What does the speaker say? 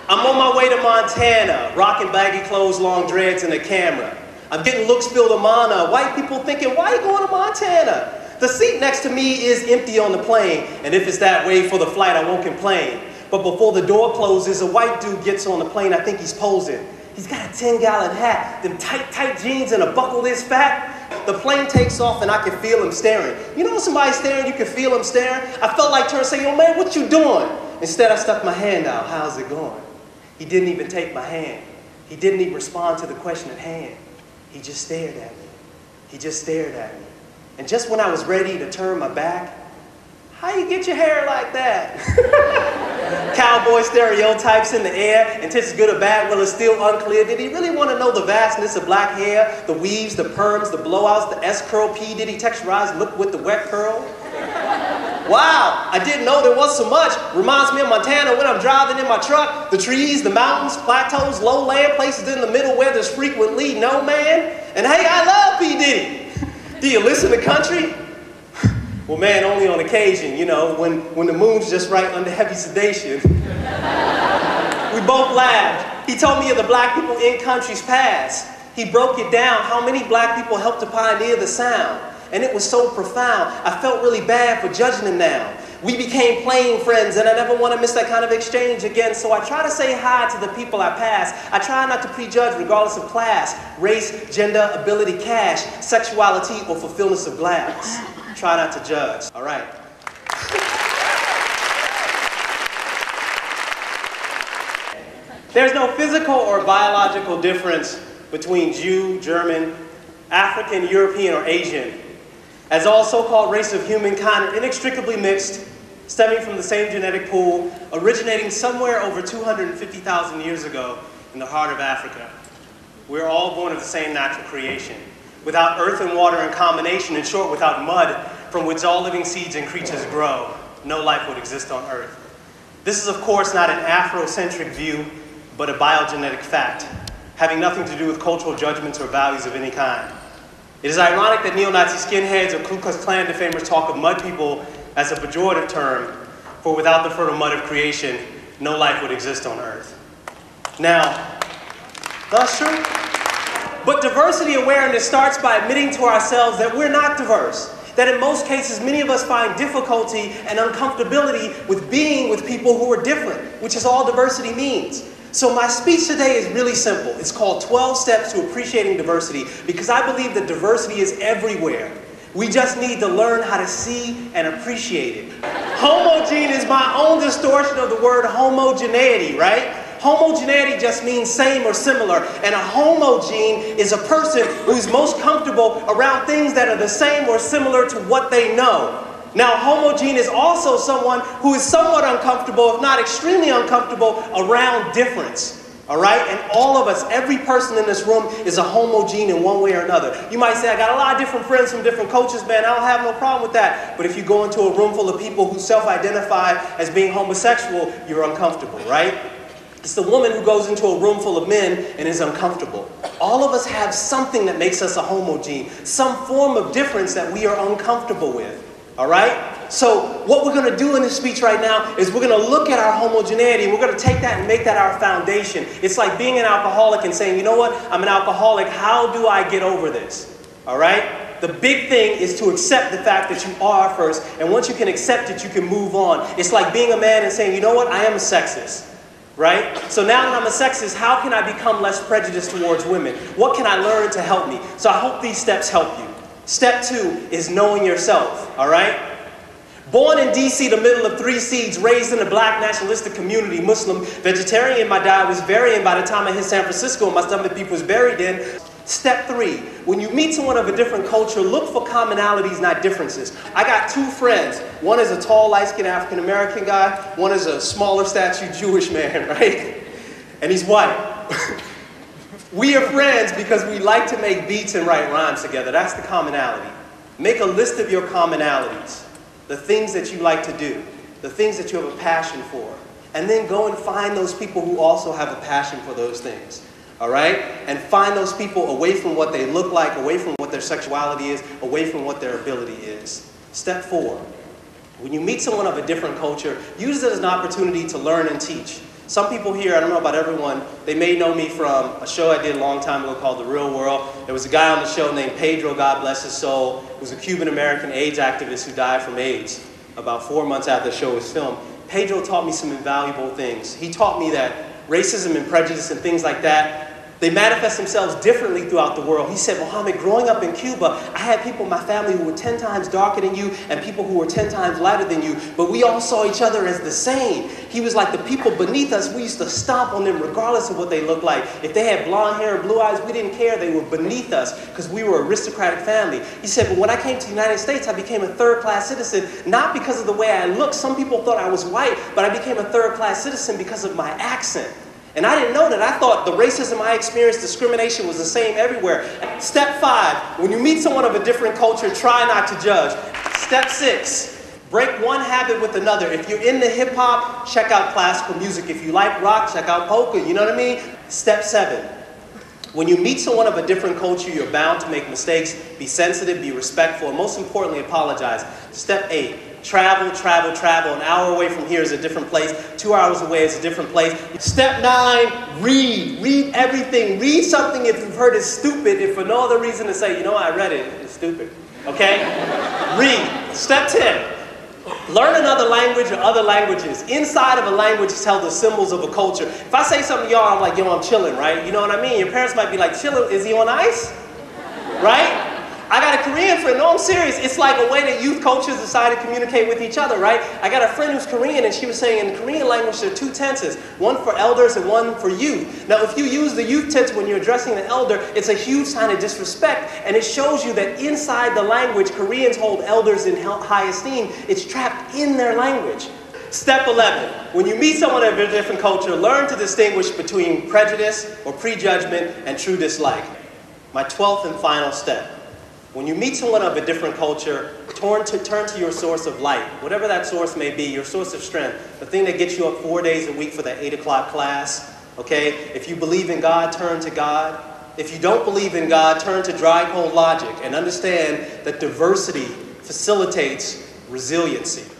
I'm on my way to Montana, rocking baggy clothes, long dreads, and a camera. I'm getting looks spilled on mana. White people thinking, why are you going to Montana? The seat next to me is empty on the plane, and if it's that way for the flight, I won't complain. But before the door closes, a white dude gets on the plane. I think he's posing. He's got a 10-gallon hat, them tight jeans, and a buckle this fat. The plane takes off, and I can feel him staring. You know when somebody's staring, you can feel him staring? I felt like turning and say, yo, man, what you doing? Instead, I stuck my hand out. How's it going? He didn't even take my hand. He didn't even respond to the question at hand. He just stared at me. He just stared at me. And just when I was ready to turn my back, how you get your hair like that? Cowboy stereotypes in the air. Intent is good or bad, well, it's still unclear. Did he really want to know the vastness of black hair, the weaves, the perms, the blowouts, the S-curl? P. Did he texturize look with the wet curl? Wow, I didn't know there was so much. Reminds me of Montana when I'm driving in my truck. The trees, the mountains, plateaus, lowland, places in the middle where there's frequently no man. And hey, I love P. Diddy. Do you listen to country? Well, man, only on occasion, you know, when the moon's just right under heavy sedation. We both laughed. He told me of the black people in country's past. He broke it down, how many black people helped to pioneer the sound. And it was so profound, I felt really bad for judging him now. We became playing friends, and I never want to miss that kind of exchange again. So I try to say hi to the people I pass. I try not to prejudge regardless of class, race, gender, ability, cash, sexuality, or fulfillment of glass. Try not to judge. All right. There's no physical or biological difference between Jew, German, African, European, or Asian, as all so-called race of humankind are inextricably mixed, stemming from the same genetic pool, originating somewhere over 250,000 years ago in the heart of Africa. We're all born of the same natural creation. Without earth and water in combination, in short, without mud from which all living seeds and creatures grow, no life would exist on earth. This is, of course, not an Afrocentric view, but a biogenetic fact, having nothing to do with cultural judgments or values of any kind. It is ironic that neo-Nazi skinheads or Ku Klux Klan defamers talk of mud people as a pejorative term, for without the fertile mud of creation, no life would exist on earth. Now, that's true. But diversity awareness starts by admitting to ourselves that we're not diverse. That in most cases, many of us find difficulty and uncomfortability with being with people who are different, which is all diversity means. So my speech today is really simple. It's called 12 Steps to Appreciating Diversity, because I believe that diversity is everywhere. We just need to learn how to see and appreciate it. Homogene is my own distortion of the word homogeneity, right? Homogeneity just means same or similar, and a homogene is a person who's most comfortable around things that are the same or similar to what they know. Now, homogene is also someone who is somewhat uncomfortable, if not extremely uncomfortable, around difference. All right? And all of us, every person in this room is a homogene in one way or another. You might say, I got a lot of different friends from different cultures, man. I don't have no problem with that. But if you go into a room full of people who self-identify as being homosexual, you're uncomfortable, right? It's the woman who goes into a room full of men and is uncomfortable. All of us have something that makes us a homogene, some form of difference that we are uncomfortable with. All right? So what we're going to do in this speech right now is we're going to look at our homogeneity and we're going to take that and make that our foundation. It's like being an alcoholic and saying, you know what? I'm an alcoholic. How do I get over this? All right? The big thing is to accept the fact that you are first. And once you can accept it, you can move on. It's like being a man and saying, you know what? I am a sexist. Right? So now that I'm a sexist, how can I become less prejudiced towards women? What can I learn to help me? So I hope these steps help you. Step 2 is knowing yourself, all right? Born in D.C., the middle of 3 seeds, raised in a black nationalistic community, Muslim, vegetarian, my diet was varying by the time I hit San Francisco and my stomach beef was buried in. Step 3, when you meet someone of a different culture, look for commonalities, not differences. I got 2 friends. One is a tall, light-skinned African-American guy. One is a smaller statue Jewish man, right? And he's white. We are friends because we like to make beats and write rhymes together. That's the commonality. Make a list of your commonalities, the things that you like to do, the things that you have a passion for, and then go and find those people who also have a passion for those things. All right? And find those people away from what they look like, away from what their sexuality is, away from what their ability is. Step 4. When you meet someone of a different culture, use it as an opportunity to learn and teach. Some people here, I don't know about everyone, they may know me from a show I did a long time ago called The Real World. There was a guy on the show named Pedro, God bless his soul, who was a Cuban-American AIDS activist who died from AIDS about 4 months after the show was filmed. Pedro taught me some invaluable things. He taught me that racism and prejudice and things like that, they manifest themselves differently throughout the world. He said, Mohammed, growing up in Cuba, I had people in my family who were 10 times darker than you and people who were 10 times lighter than you, but we all saw each other as the same. He was like, the people beneath us, we used to stomp on them regardless of what they looked like. If they had blonde hair or blue eyes, we didn't care. They were beneath us because we were an aristocratic family. He said, but when I came to the United States, I became a third-class citizen, not because of the way I looked. Some people thought I was white, but I became a third-class citizen because of my accent. And I didn't know that. I thought the racism I experienced, discrimination, was the same everywhere. Step 5, when you meet someone of a different culture, try not to judge. Step 6, break one habit with another. If you're into hip-hop, check out classical music. If you like rock, check out polka, you know what I mean? Step 7, when you meet someone of a different culture, you're bound to make mistakes. Be sensitive, be respectful, and most importantly, apologize. Step 8, travel, travel, travel. An hour away from here is a different place. 2 hours away is a different place. Step 9, read. Read everything. Read something if you've heard it's stupid, if for no other reason to say, you know, I read it, it's stupid. Okay? Read. Step 10, learn another language or other languages. Inside of a language is held the symbols of a culture. If I say something to y'all, I'm like, yo, I'm chilling, right? You know what I mean? Your parents might be like, chilling, is he on ice? Right? I got a Korean friend, no, I'm serious. It's like a way that youth cultures decide to communicate with each other, right? I got a friend who's Korean, and she was saying in the Korean language there are 2 tenses, one for elders and one for youth. Now, if you use the youth tense when you're addressing the elder, it's a huge sign of disrespect, and it shows you that inside the language, Koreans hold elders in high esteem. It's trapped in their language. Step 11, when you meet someone of a different culture, learn to distinguish between prejudice or prejudgment and true dislike. My 12th and final step. When you meet someone of a different culture, turn to your source of light, whatever that source may be, your source of strength, the thing that gets you up 4 days a week for that 8 o'clock class, okay? If you believe in God, turn to God. If you don't believe in God, turn to dry, cold logic and understand that diversity facilitates resiliency.